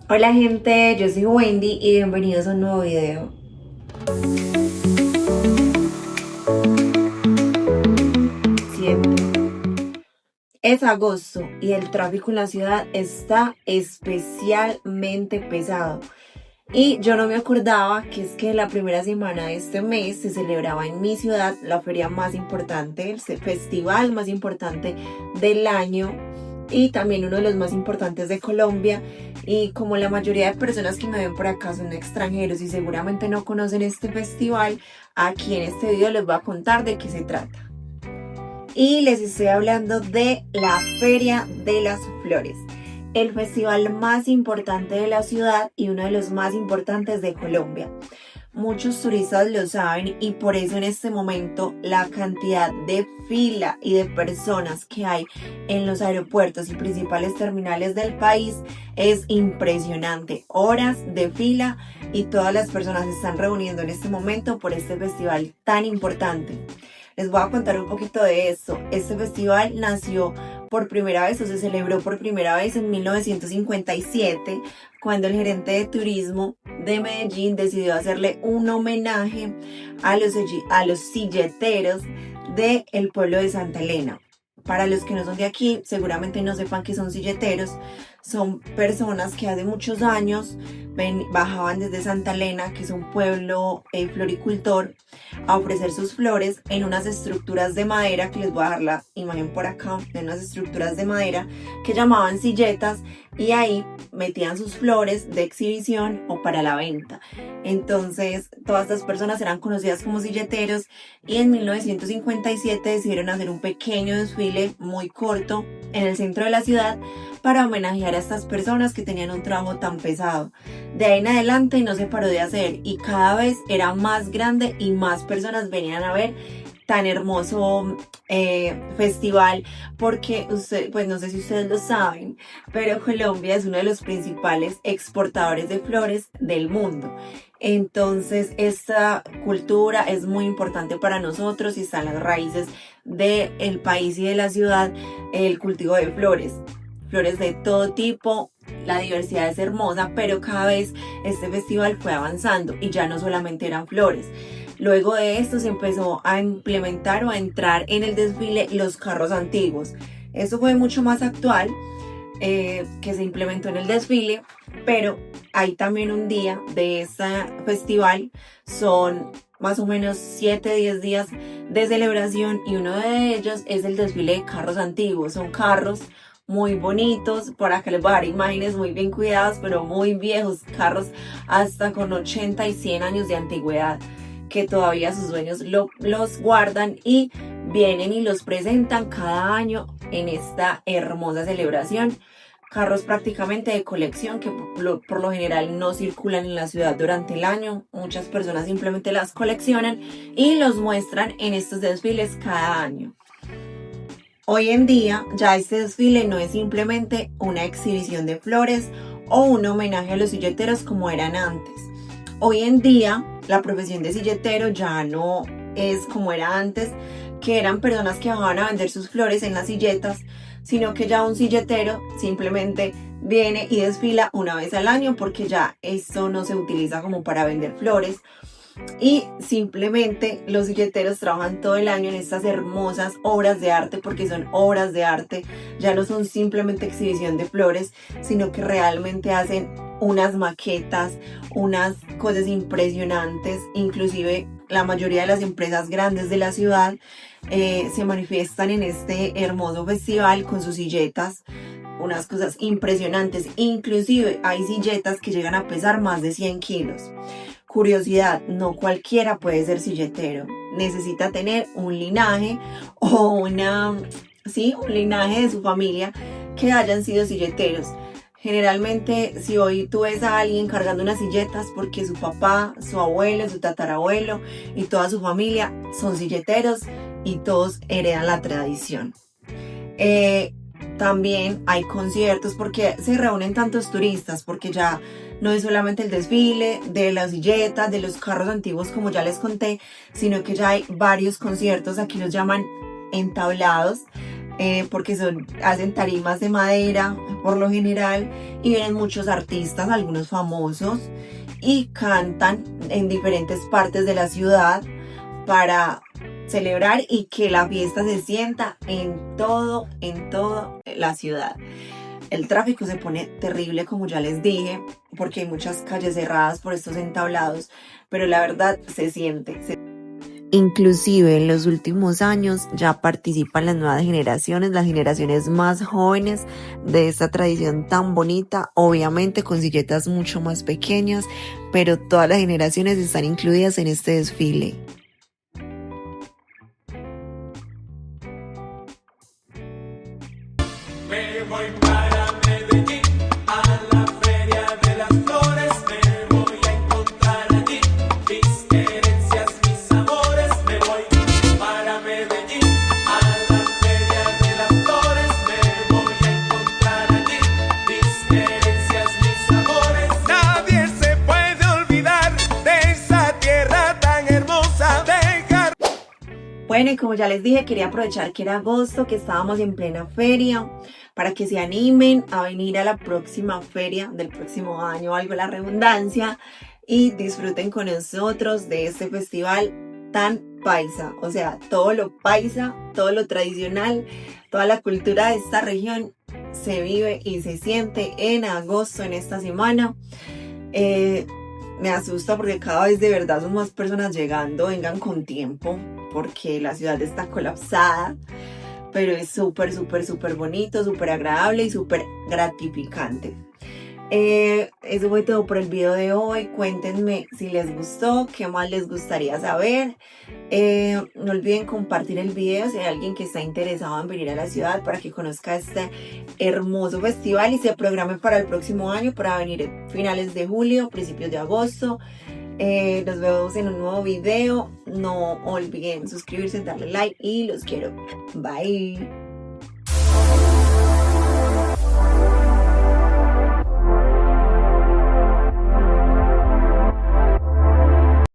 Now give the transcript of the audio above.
Hola gente, yo soy Wendy y bienvenidos a un nuevo video. Siempre. Es agosto y el tráfico en la ciudad está especialmente pesado. Y yo no me acordaba que es que la primera semana de este mes se celebraba en mi ciudad la feria más importante, el festival más importante del año y también uno de los más importantes de Colombia. Y como la mayoría de personas que me ven por acá son extranjeros y seguramente no conocen este festival, aquí en este video les voy a contar de qué se trata. Y les estoy hablando de la Feria de las Flores, el festival más importante de la ciudad y uno de los más importantes de Colombia. Muchos turistas lo saben y por eso en este momento la cantidad de fila y de personas que hay en los aeropuertos y principales terminales del país es impresionante. Horas de fila y todas las personas se están reuniendo en este momento por este festival tan importante. Les voy a contar un poquito de esto. Este festival nació por primera vez o se celebró por primera vez en 1957, cuando el gerente de turismo de Medellín decidió hacerle un homenaje a los silleteros del pueblo de Santa Elena. Para los que no son de aquí, seguramente no sepan que son silleteros. Son personas que hace muchos años bajaban desde Santa Elena, que es un pueblo floricultor, a ofrecer sus flores en unas estructuras de madera, que les voy a dejar la imagen por acá, de unas estructuras de madera que llamaban silletas, y ahí metían sus flores de exhibición o para la venta. Entonces todas estas personas eran conocidas como silleteros y en 1957 decidieron hacer un pequeño desfile muy corto en el centro de la ciudad para homenajear a estas personas que tenían un trabajo tan pesado. De ahí en adelante no se paró de hacer y cada vez era más grande y más personas venían a ver tan hermoso festival, porque pues no sé si ustedes lo saben, pero Colombia es uno de los principales exportadores de flores del mundo. Entonces esta cultura es muy importante para nosotros y está en las raíces del país y de la ciudad, el cultivo de flores. Flores de todo tipo, la diversidad es hermosa, pero cada vez este festival fue avanzando y ya no solamente eran flores. Luego de esto se empezó a implementar o a entrar en el desfile los carros antiguos. Eso fue mucho más actual, que se implementó en el desfile, pero hay también un día de este festival, son más o menos 7-10 días de celebración y uno de ellos es el desfile de carros antiguos. Son carros muy bonitos, por acá les voy a dar imágenes muy bien cuidadas, pero muy viejos, carros hasta con 80 y 100 años de antigüedad, que todavía sus dueños los guardan y vienen y los presentan cada año en esta hermosa celebración. Carros prácticamente de colección que por lo general no circulan en la ciudad durante el año. Muchas personas simplemente las coleccionan y los muestran en estos desfiles cada año. Hoy en día ya este desfile no es simplemente una exhibición de flores o un homenaje a los silleteros como eran antes. Hoy en día la profesión de silletero ya no es como era antes, que eran personas que bajaban a vender sus flores en las silletas, sino que ya un silletero simplemente viene y desfila una vez al año, porque ya esto no se utiliza como para vender flores. Y simplemente los silleteros trabajan todo el año en estas hermosas obras de arte, porque son obras de arte, ya no son simplemente exhibición de flores, sino que realmente hacen unas maquetas, unas cosas impresionantes. Inclusive la mayoría de las empresas grandes de la ciudad se manifiestan en este hermoso festival con sus silletas, unas cosas impresionantes. Inclusive hay silletas que llegan a pesar más de 100 kilos. Curiosidad, no cualquiera puede ser silletero. Necesita tener un linaje o un linaje de su familia que hayan sido silleteros. Generalmente, si hoy tú ves a alguien cargando unas silletas, porque su papá, su abuelo, su tatarabuelo y toda su familia son silleteros y todos heredan la tradición. También hay conciertos porque se reúnen tantos turistas, porque ya no es solamente el desfile de las silletas, de los carros antiguos como ya les conté, sino que ya hay varios conciertos, aquí los llaman entablados, porque hacen tarimas de madera por lo general y vienen muchos artistas, algunos famosos, y cantan en diferentes partes de la ciudad para celebrar y que la fiesta se sienta en toda la ciudad. El tráfico se pone terrible, como ya les dije, porque hay muchas calles cerradas por estos entablados, pero la verdad se siente. Inclusive en los últimos años ya participan las nuevas generaciones, las generaciones más jóvenes de esta tradición tan bonita, obviamente con silletas mucho más pequeñas, pero todas las generaciones están incluidas en este desfile. Me voy para Medellín, a la Feria de las Flores, me voy a encontrar allí mis querencias, mis amores. Me voy para Medellín, a la Feria de las Flores, me voy a encontrar allí mis querencias, mis amores. Nadie se puede olvidar de esa tierra tan hermosa. Bueno, y como ya les dije, quería aprovechar que era agosto, que estábamos en plena feria, para que se animen a venir a la próxima feria del próximo año, valga la redundancia, y disfruten con nosotros de este festival tan paisa. O sea, todo lo paisa, todo lo tradicional, toda la cultura de esta región se vive y se siente en agosto, en esta semana. Me asusta porque cada vez de verdad son más personas llegando, vengan con tiempo, porque la ciudad está colapsada, pero es súper bonito, súper agradable y súper gratificante. Eso fue todo por el video de hoy. Cuéntenme si les gustó, qué más les gustaría saber. No olviden compartir el video si hay alguien que está interesado en venir a la ciudad para que conozca este hermoso festival y se programe para el próximo año para venir finales de julio, principios de agosto. Nos vemos en un nuevo video. No olviden suscribirse, darle like y los quiero. Bye.